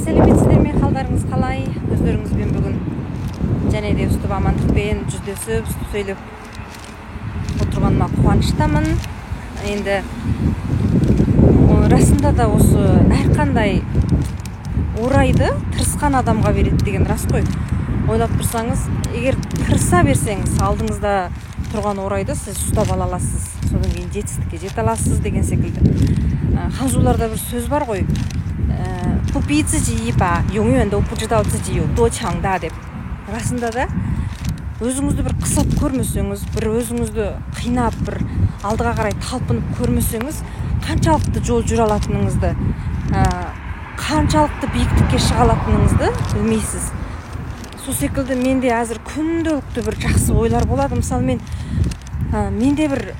Сәлеметсіздер ме, қалдарыңыз қалай? Өздеріңізбен бүгін және де үстіп амандықпен жүздесіп сөйлеп отырғаныма қуаныштамын. Енді расында да осы әрқандай орайды тырысқан адамға береді деген рас қой. Ойлап тұрсаңыз, егер тырыса берсеңіз, алдыңызда тұрған орайды сіз ұстап ала аласыз, содан кейін жетістікке жете аласыз деген секілді. Ханзуларда бір сөз бар ғой, 不逼自己一把永远都不知道自己有多强大деп. Расында да өзіңізді бір қысылып көрмесеңіз, бір өзіңізді қинап, бір алдыға қарай талпынып көрмесеңіз, қаншалықты жол жүре алатыныңызды, қаншалықты биіктікке шыға алатыныңызды білмейсіз. Сол секілді менде әзір күнделікті бір жақсы ойлар болады. Мысалы менде бір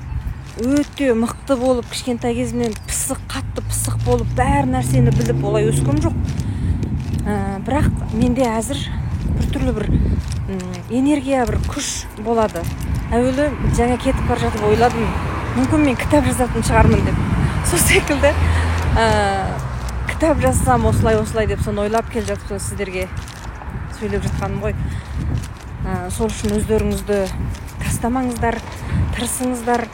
өте мықты болып, кішкентай кезімнен қатты пысық болып, бәр нәрсені біліп олай өскем жоқ. Бірақ менде әзір біртүрлі бір энергия, бір күш болады. Әуелі жаңа кетіп бара жатып ойладым, мүмкін мен кітап жазатын шығармын деп. Сол секілді кітап жазсам осылай деп соны ойлап келе жатып сіздерге сөйлеп жатқаным ғой. Сол үшін өздеріңізді тастамаңыздар, тырысыңыздар.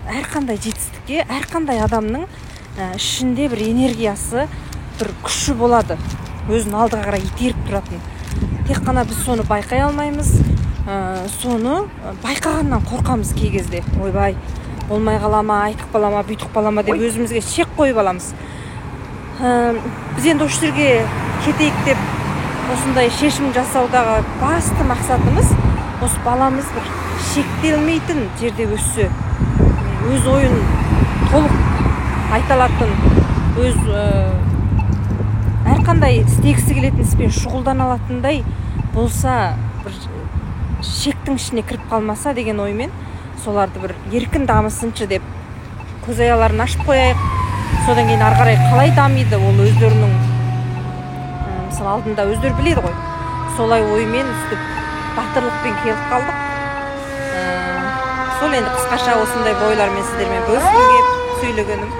Әрқандай жетістікке, әрқандай адамның ішінде бір энергиясы, бір күші болады, өзін алдыға қарай итеріп тұратын. Тек қана біз соны байқай алмаймыз, соны байқағаннан қорқамыз кей кезде. Ойбай, болмай қалама, айтып қалама, бүйтіп қалама деп өзімізге шек қойып аламыз. Біз енді осы жерге кетейік деп осындай шешім жасаудағы басты мақсатымыз осы баламыз бір шектелмейтін жерде өссе, өз ойын толық айта алатын, өз әрқандай істегісі келетін іспен шұғылдана алатындай болса, бір шектің ішіне кіріп қалмаса деген оймен соларды бір еркін дамысыншы деп көзаяларын ашып қояйық. Содан кейін ары қарай қалай дамиды ол өздерінің мысалы алдында өздері біледі ғой. Солай оймен үстіп батырлықпен келіп қалдық. Сол енді қысқаша осындай бойлармен сіздермен бөліскім келіп сөйлегенім.